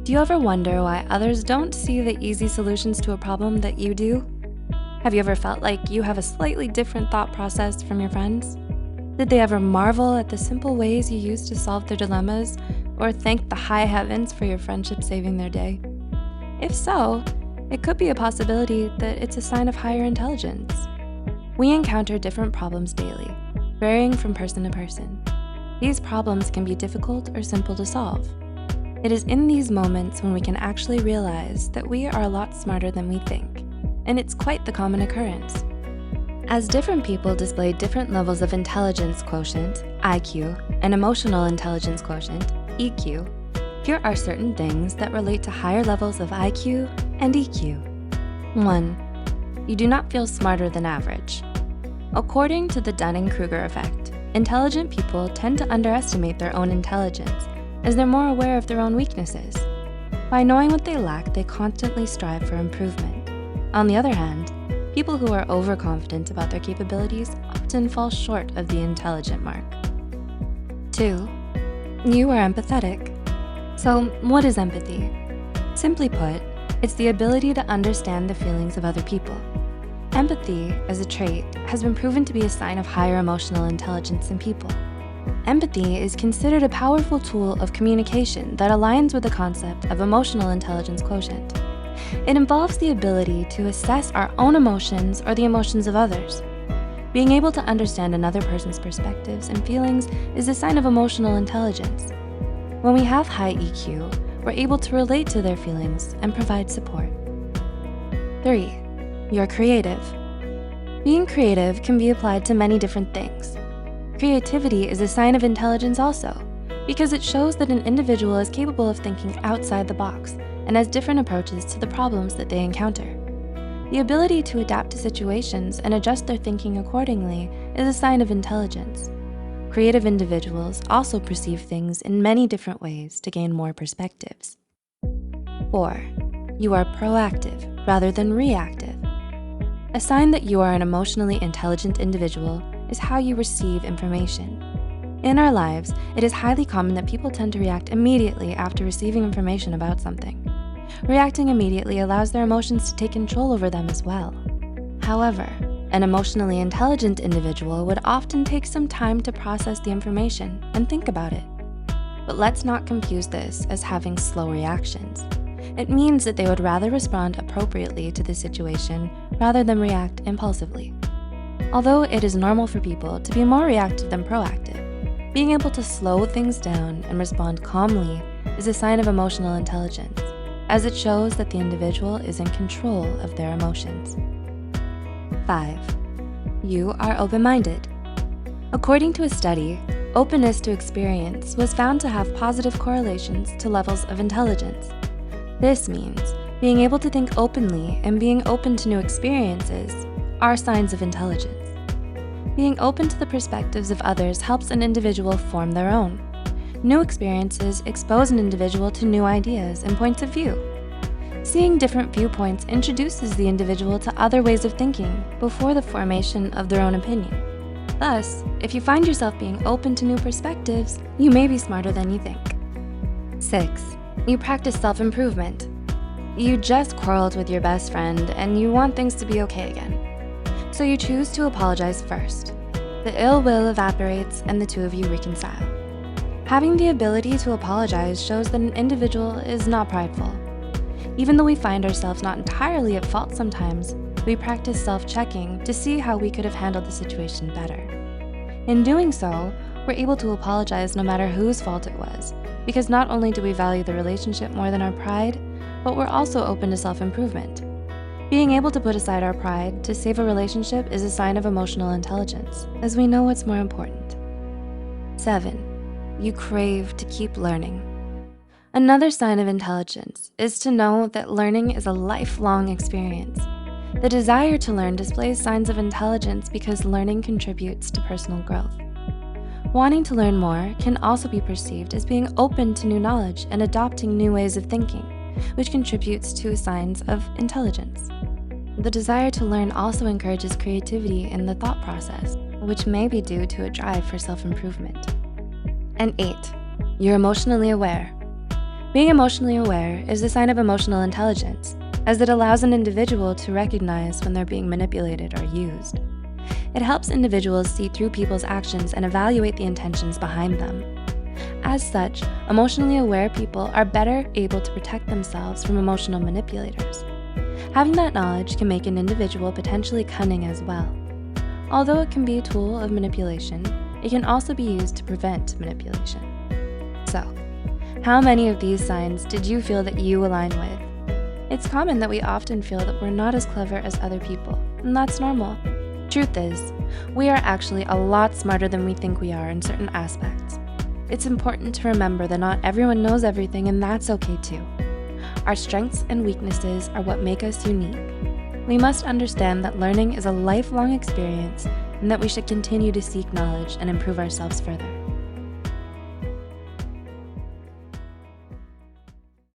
Do you ever wonder why others don't see the easy solutions to a problem that you do? Have you ever felt like you have a slightly different thought process from your friends? Did they ever marvel at the simple ways you use to solve their dilemmas, or thank the high heavens for your friendship saving their day? If so, it could be a possibility that it's a sign of higher intelligence. We encounter different problems daily, varying from person to person. These problems can be difficult or simple to solve. It is in these moments when we can actually realize that we are a lot smarter than we think, and it's quite the common occurrence. As different people display different levels of intelligence quotient, IQ, and emotional intelligence quotient, EQ, here are certain things that relate to higher levels of IQ and EQ. 1. You do not feel smarter than average. According to the Dunning-Kruger effect, intelligent people tend to underestimate their own intelligence as they're more aware of their own weaknesses. By knowing what they lack, they constantly strive for improvement. On the other hand, people who are overconfident about their capabilities often fall short of the intelligent mark. 2. You are empathetic. So, what is empathy? Simply put, it's the ability to understand the feelings of other people. Empathy, as a trait, has been proven to be a sign of higher emotional intelligence in people. Empathy is considered a powerful tool of communication that aligns with the concept of emotional intelligence quotient. It involves the ability to assess our own emotions or the emotions of others. Being able to understand another person's perspectives and feelings is a sign of emotional intelligence. When we have high EQ, we're able to relate to their feelings and provide support. 3. You're creative. Being creative can be applied to many different things. Creativity is a sign of intelligence also, because it shows that an individual is capable of thinking outside the box and has different approaches to the problems that they encounter. The ability to adapt to situations and adjust their thinking accordingly is a sign of intelligence. Creative individuals also perceive things in many different ways to gain more perspectives. 4. You are proactive rather than reactive. A sign that you are an emotionally intelligent individual is how you receive information. In our lives, it is highly common that people tend to react immediately after receiving information about something. Reacting immediately allows their emotions to take control over them as well. However, an emotionally intelligent individual would often take some time to process the information and think about it. But let's not confuse this as having slow reactions. It means that they would rather respond appropriately to the situation rather than react impulsively. Although it is normal for people to be more reactive than proactive, being able to slow things down and respond calmly is a sign of emotional intelligence, as it shows that the individual is in control of their emotions. 5. You are open-minded. According to a study, openness to experience was found to have positive correlations to levels of intelligence. This means being able to think openly and being open to new experiences are signs of intelligence. Being open to the perspectives of others helps an individual form their own. New experiences expose an individual to new ideas and points of view. Seeing different viewpoints introduces the individual to other ways of thinking before the formation of their own opinion. Thus, if you find yourself being open to new perspectives, you may be smarter than you think. 6. You practice self-improvement. You just quarreled with your best friend and you want things to be okay again. So you choose to apologize first. The ill will evaporates and the two of you reconcile. Having the ability to apologize shows that an individual is not prideful. Even though we find ourselves not entirely at fault sometimes, we practice self-checking to see how we could have handled the situation better. In doing so, we're able to apologize no matter whose fault it was, because not only do we value the relationship more than our pride, but we're also open to self-improvement. Being able to put aside our pride to save a relationship is a sign of emotional intelligence, as we know what's more important. 7. You crave to keep learning. Another sign of intelligence is to know that learning is a lifelong experience. The desire to learn displays signs of intelligence because learning contributes to personal growth. Wanting to learn more can also be perceived as being open to new knowledge and adopting new ways of thinking, which contributes to signs of intelligence. The desire to learn also encourages creativity in the thought process, which may be due to a drive for self-improvement. And 8, you're emotionally aware. Being emotionally aware is a sign of emotional intelligence, as it allows an individual to recognize when they're being manipulated or used. It helps individuals see through people's actions and evaluate the intentions behind them. As such, emotionally aware people are better able to protect themselves from emotional manipulators. Having that knowledge can make an individual potentially cunning as well. Although it can be a tool of manipulation, it can also be used to prevent manipulation. So, how many of these signs did you feel that you align with? It's common that we often feel that we're not as clever as other people, and that's normal. Truth is, we are actually a lot smarter than we think we are in certain aspects. It's important to remember that not everyone knows everything, and that's okay too. Our strengths and weaknesses are what make us unique. We must understand that learning is a lifelong experience and that we should continue to seek knowledge and improve ourselves further.